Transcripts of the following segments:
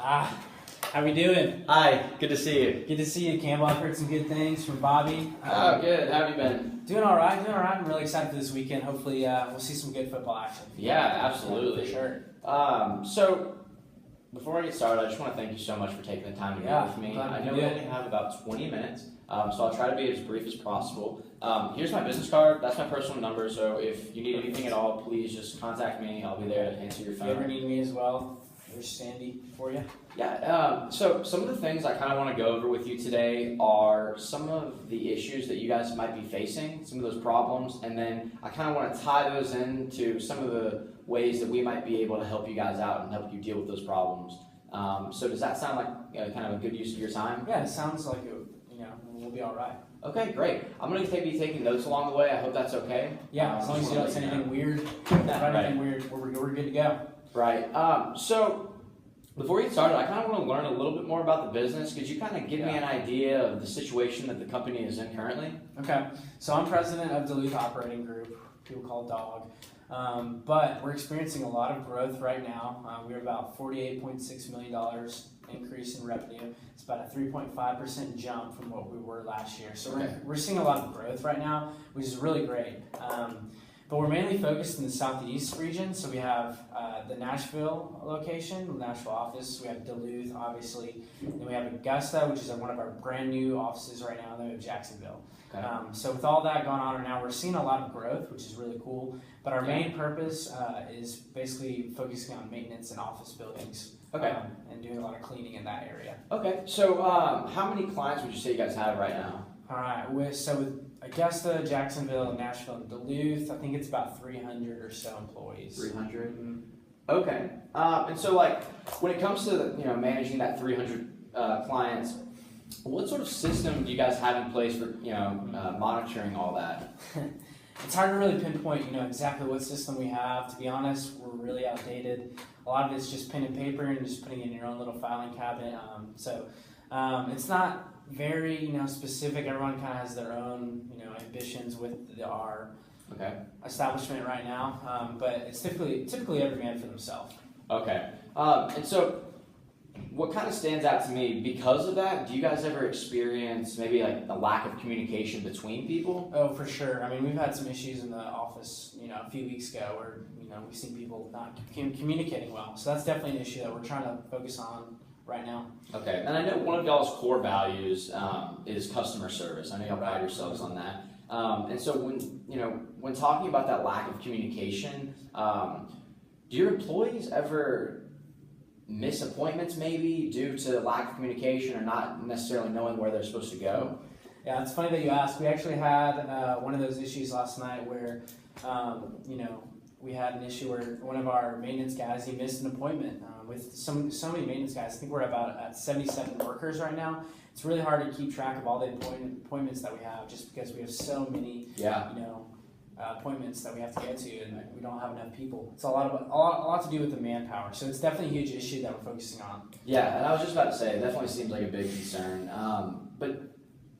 How we doing? Hi, good to see you. Good to see you, Campbell. I've heard some good things from Bobby. Good. How have you been? Doing all right. I'm really excited for this weekend. Hopefully, we'll see some good football action. Yeah, absolutely. For sure. So, before I get started, I just want to thank you so much for taking the time to meet with me. I know we only have about 20 minutes, so I'll try to be as brief as possible. Here's my business card. That's my personal number, so if you need anything at all, please just contact me. I'll be there to answer your phone. If you ever need me as well, there's Sandy for you. Yeah, so some of the things I kind of want to go over with you today are some of the issues that you guys might be facing, some of those problems, and then I kind of want to tie those into some of the ways that we might be able to help you guys out and help you deal with those problems. So does that sound like kind of a good use of your time? Yeah, it sounds like we'll be all right. Okay, great. I'm going to be taking notes along the way. I hope that's okay. Yeah, as long as you don't say anything weird. Anything weird, we're good to go. Right. So before we get started, I kind of want to learn a little bit more about the business. Could you kind of give me an idea of the situation that the company is in currently? Okay. So I'm president of Duluth Operating Group, people call it DOG. But we're experiencing a lot of growth right now. We're about $48.6 million increase in revenue. It's about a 3.5% jump from what we were last year. So we're seeing a lot of growth right now, which is really great. But we're mainly focused in the Southeast region. So we have the Nashville location, the Nashville office. We have Duluth, obviously. Then we have Augusta, which is one of our brand new offices right now. And then we have Jacksonville. Okay. So with all that going on right now, we're seeing a lot of growth, which is really cool. But our main purpose is basically focusing on maintenance and office buildings. Okay. And doing a lot of cleaning in that area. Okay. So how many clients would you say you guys have right now? All right. With Augusta, Jacksonville, Nashville, and Duluth, I think it's about 300 or so employees. 300? Mm-hmm. Okay. And so when it comes to managing that 300 clients, what sort of system do you guys have in place for monitoring all that? It's hard to really pinpoint exactly what system we have. To be honest, we're really outdated. A lot of it's just pen and paper and just putting it in your own little filing cabinet. It's not very specific. Everyone kind of has their own ambitions with our establishment right now. But it's typically every man for themselves. Okay. And so what kind of stands out to me because of that? Do you guys ever experience maybe a lack of communication between people? Oh, for sure. I mean, we've had some issues in the office, a few weeks ago where we've seen people not communicating well. So that's definitely an issue that we're trying to focus on right now. Okay, and I know one of y'all's core values is customer service. I know y'all pride yourselves on that. And so when talking about that lack of communication, do your employees ever miss appointments maybe due to lack of communication or not necessarily knowing where they're supposed to go? Yeah, it's funny that you asked. We actually had one of those issues last night where, we had an issue where one of our maintenance guys, he missed an appointment with so many maintenance guys. I think we're about at 77 workers right now. It's really hard to keep track of all the appointments that we have just because we have so many, appointments that we have to get to, and we don't have enough people. It's a lot to do with the manpower. So it's definitely a huge issue that we're focusing on. Yeah, and I was just about to say, it definitely seems like a big concern. But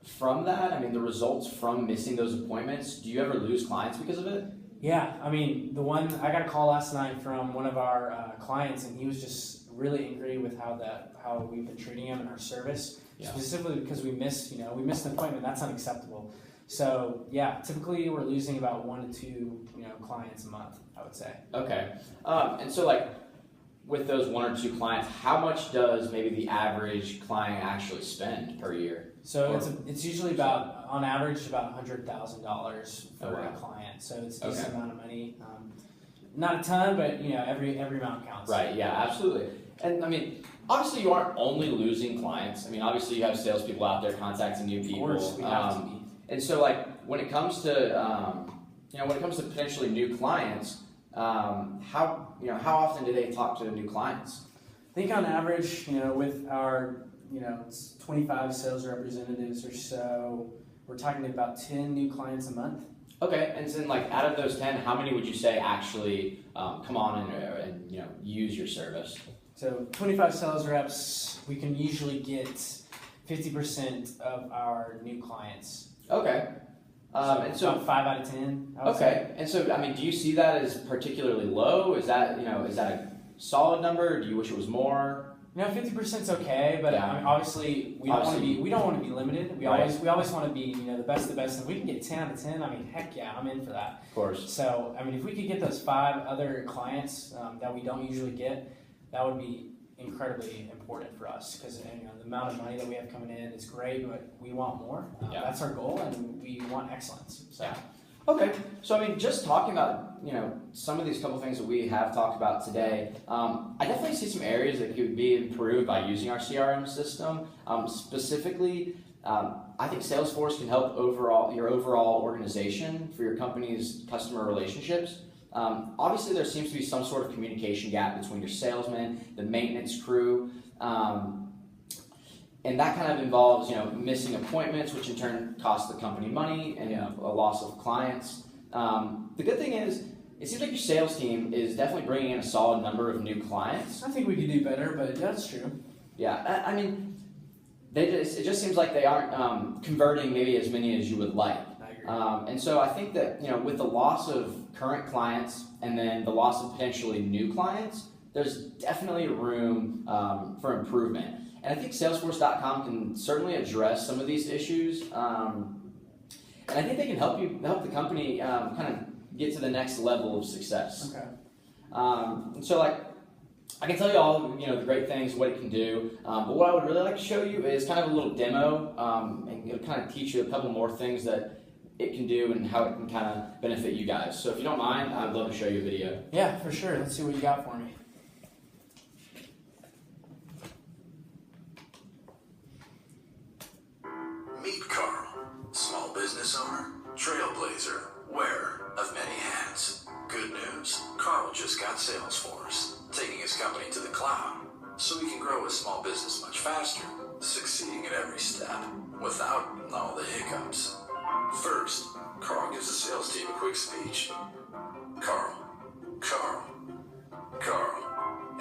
from that, I mean, the results from missing those appointments, do you ever lose clients because of it? Yeah, I mean, I got a call last night from one of our clients, and he was just really angry with how we've been treating him and our service, specifically because we missed an appointment. That's unacceptable. So yeah, typically we're losing about 1 to 2 clients a month, I would say. Okay, and so with those 1 or 2 clients, how much does maybe the average client actually spend per year? So it's usually on average about $100,000 for a client. So it's a decent amount of money. Not a ton, but every amount counts. Right. Yeah. Absolutely. And I mean, obviously you aren't only losing clients. I mean, obviously you have salespeople out there contacting new people. Of course, we have to be. And so when it comes to potentially new clients, how often do they talk to new clients? I think on average, with our 25 sales representatives or so, we're talking about 10 new clients a month. Okay, and then out of those 10, how many would you say actually come on and use your service? So 25 sales reps, we can usually get 50% of our new clients. Okay. And so about 5 out of 10. Okay. Say. And so, I mean, do you see that as particularly low? Is that a solid number? Do you wish it was more? 50% is okay, but Yeah. I mean, obviously we don't want to be limited. We Right. always want to be the best of the best. If we can get 10 out of 10, I mean, heck yeah, I'm in for that. Of course. So I mean, if we could get those 5 other clients that we don't usually get, that would be incredibly important for us because the amount of money that we have coming in is great, but we want more. Yeah. That's our goal, and we want excellence. So. Yeah. Okay, so I mean, just talking about some of these couple things that we have talked about today, I definitely see some areas that could be improved by using our CRM system. Specifically, I think Salesforce can help your overall organization for your company's customer relationships. Obviously, there seems to be some sort of communication gap between your salesmen, the maintenance crew. And that kind of involves, missing appointments, which in turn costs the company money and a loss of clients. The good thing is, it seems like your sales team is definitely bringing in a solid number of new clients. I think we could do better, but that's true. Yeah, I mean, it just seems like they aren't converting maybe as many as you would like. I agree. And so I think that, with the loss of current clients and then the loss of potentially new clients, there's definitely room for improvement. And I think Salesforce.com can certainly address some of these issues, and I think they can help the company kind of get to the next level of success. Okay. And so, I can tell you all the great things, what it can do, but what I would really like to show you is kind of a little demo, and it'll kind of teach you a couple more things that it can do and how it can kind of benefit you guys. So if you don't mind, I'd love to show you a video. Yeah, for sure. Let's see what you got for me. Meet Carl, small business owner, trailblazer, wearer of many hats. Good news, Carl just got Salesforce, taking his company to the cloud, so he can grow his small business much faster, succeeding at every step, without all the hiccups. First, Carl gives the sales team a quick speech. Carl,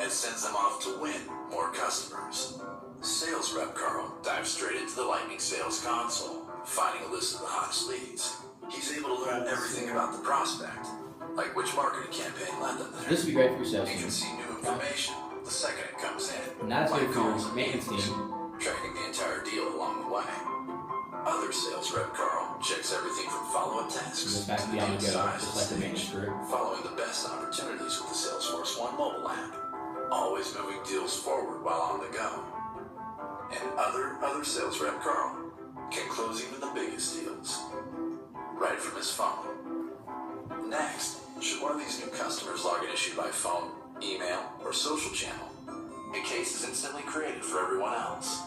and sends them off to win more customers. Sales rep Carl dives straight into the Lightning Sales Console, finding a list of the hottest leads. He's able to learn everything about the prospect, like which marketing campaign led them there. This would be great for your sales He team. can see new information the second it comes in. And that's like good for your Carl's maintenance meetings, team. tracking the entire deal along the way. Other sales rep Carl checks everything from follow-up tasks Goes back to to the the on the go, size just like the maintenance stage, group. following the best opportunities with the Salesforce One mobile app. Always moving deals forward while on the go. And other sales rep Carl can close even the biggest deals right from his phone. Next, should one of these new customers log an issue by phone, email, or social channel, a case is instantly created for everyone else.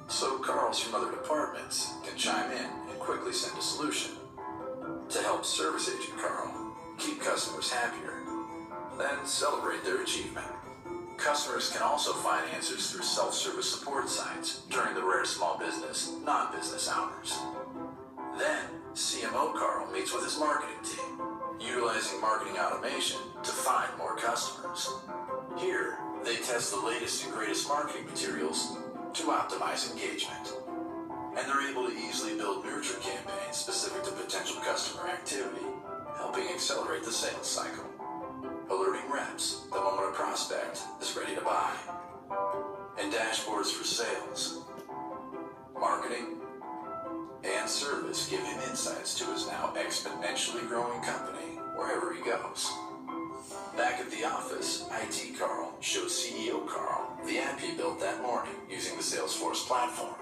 So Carls from other departments can chime in and quickly send a solution to help Service Agent Carl keep customers happier, then celebrate their achievement. Customers can also find answers through self-service support sites during the rare small business, non-business hours. Then, CMO Carl meets with his marketing team, utilizing marketing automation to find more customers. Here, they test the latest and greatest marketing materials to optimize engagement. And they're able to easily build nurture campaigns specific to potential customer activity, helping accelerate the sales cycle. Alerting reps the moment a prospect is ready to buy. And dashboards for sales, marketing, and service give him insights to his now exponentially growing company wherever he goes. Back at the office, IT Carl shows CEO Carl the app he built that morning using the Salesforce platform.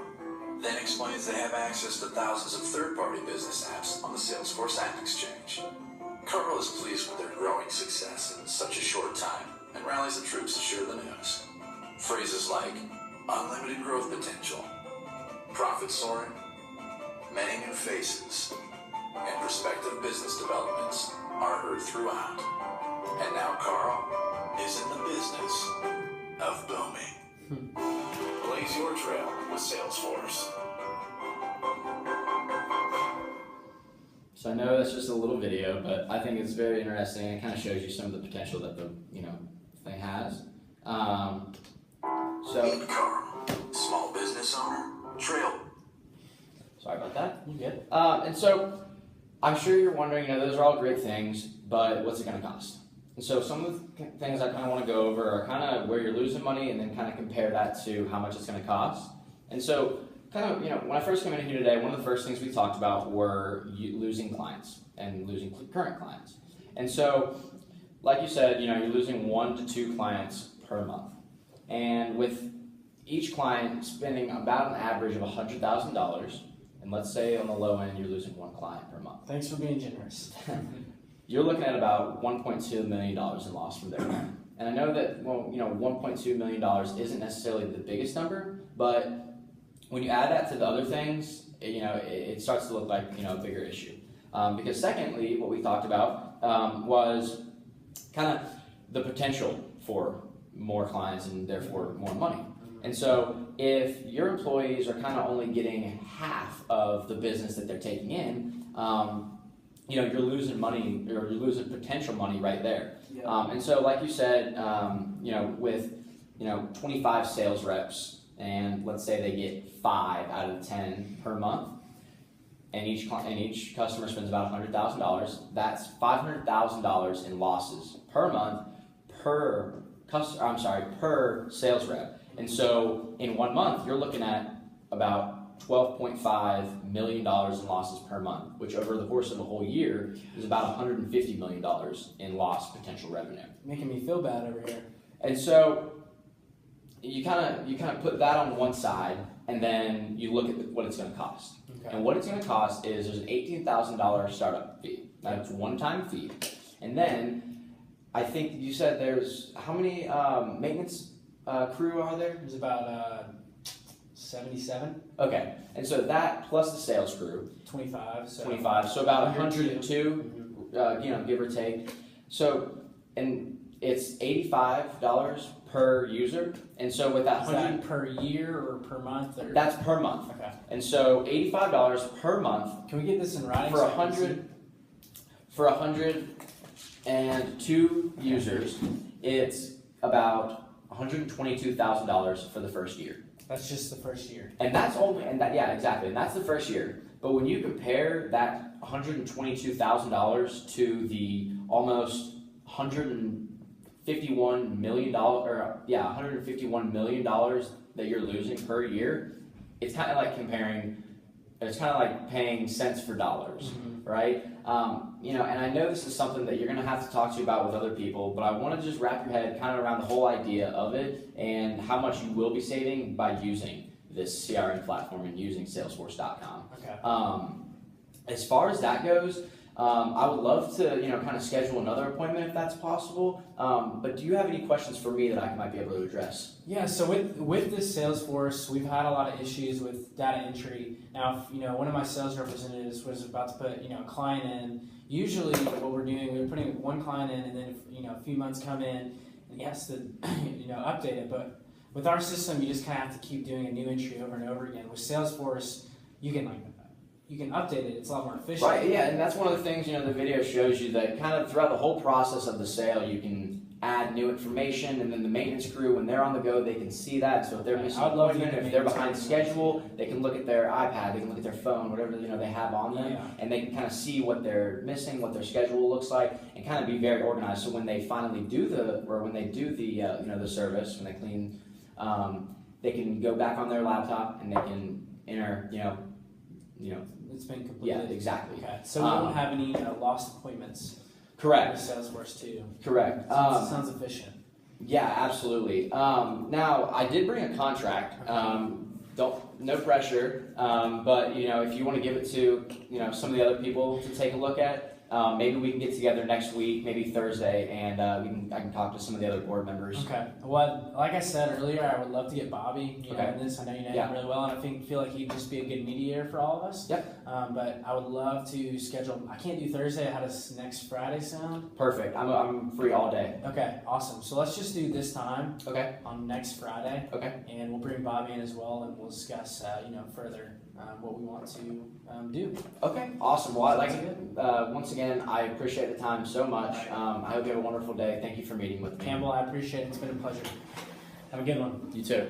Then explains they have access to thousands of third-party business apps on the Salesforce App Exchange. Carl is pleased with their growing success in such a short time and rallies the troops to share the news. Phrases like unlimited growth potential, profit soaring, many new faces, and prospective business developments are heard throughout. And now Carl is in the business of booming. Blaze your trail with Salesforce. So I know that's just a little video, but I think it's very interesting. It kind of shows you some of the potential that the thing has. Meet Carl, small business owner, trail. Sorry about that. You good? And so I'm sure you're wondering, those are all great things, but what's it going to cost? And so some of the things I kind of want to go over are kind of where you're losing money and then kind of compare that to how much it's going to cost. And so kind of, when I first came in here today, one of the first things we talked about were losing clients and losing current clients. And so, like you said, you're losing 1 to 2 clients per month. And with each client spending about an average of $100,000, and let's say on the low end you're losing 1 client per month. Thanks for being generous. You're looking at about $1.2 million in loss from there. And I know that, $1.2 million isn't necessarily the biggest number, but when you add that to the other things, it starts to look like, a bigger issue. Because secondly, what we talked about was kind of the potential for more clients and therefore more money. And so if your employees are kind of only getting half of the business that they're taking in, you're losing money, or you're losing potential money right there. Yeah. And so like you said, with 25 sales reps, and let's say they get 5 out of 10 per month, and each customer spends about $100,000. That's $500,000 in losses per month per sales rep. And so in 1 month, you're looking at about $12.5 million in losses per month, which over the course of a whole year is about $150 million in lost potential revenue. Making me feel bad over here. And so you kind of put that on one side, and then you look at what it's going to cost. Okay. And what it's going to cost is there's an $18,000 startup fee. That's a one-time fee. And then I think you said there's how many maintenance crew are there? There's about 77. Okay, and so that plus the sales crew, 25. So 25. So about 102, give or take. So and it's $85 per user, and so with that, is that per year or per month? Or? That's per month. Okay. And so $85 per month. Can we get this in writing? For 102 users, it's about $122,000 for the first year. That's just the first year. And that's only, exactly. And that's the first year. But when you compare that $122,000 to the almost $151 million that you're losing per year, it's kind of like paying cents for dollars, right? And I know this is something that you're going to have to talk to about with other people, but I want to just wrap your head kind of around the whole idea of it and how much you will be saving by using this CRM platform and using Salesforce.com. Okay. As far as that goes, I would love to, kind of schedule another appointment if that's possible. But do you have any questions for me that I might be able to address? Yeah. So with this Salesforce, we've had a lot of issues with data entry. Now, if, one of my sales representatives was about to put, a client in. Usually, what we're doing, we're putting one client in, and then a few months come in, and he has to, update it. But with our system, you just kind of have to keep doing a new entry over and over again. With Salesforce, you can update it. It's a lot more efficient. Right, yeah, and that's one of the things, the video shows you that kind of throughout the whole process of the sale, you can add new information, and then the maintenance crew, when they're on the go, they can see that. So if they're missing an appointment, if they're behind schedule, they can look at their iPad, they can look at their phone, whatever they have on them, and they can kind of see what they're missing, what their schedule looks like, and kind of be very organized. So when they finally do the service, when they clean, they can go back on their laptop and they can enter, It's been completed. Yeah, exactly. Okay. So we don't have any lost appointments. Correct. With Salesforce too. Correct. Sounds efficient. Yeah, absolutely. Now I did bring a contract. No pressure. But if you want to give it to some of the other people to take a look at, maybe we can get together next week, maybe Thursday, and I can talk to some of the other board members. Okay. Well, like I said earlier, I would love to get Bobby in this. I know you know him really well, and I feel like he'd just be a good mediator for all of us. Yep. But I would love to schedule. I can't do Thursday. How does next Friday sound? Perfect. I'm free all day. Okay. Awesome. So let's just do this time. Okay. On next Friday. Okay. And we'll bring Bobby in as well, and we'll discuss further what we want to do. Okay. Awesome. Well, once again, I appreciate the time so much. I hope you have a wonderful day. Thank you for meeting with me. Campbell, I appreciate it. It's been a pleasure. Have a good one. You too.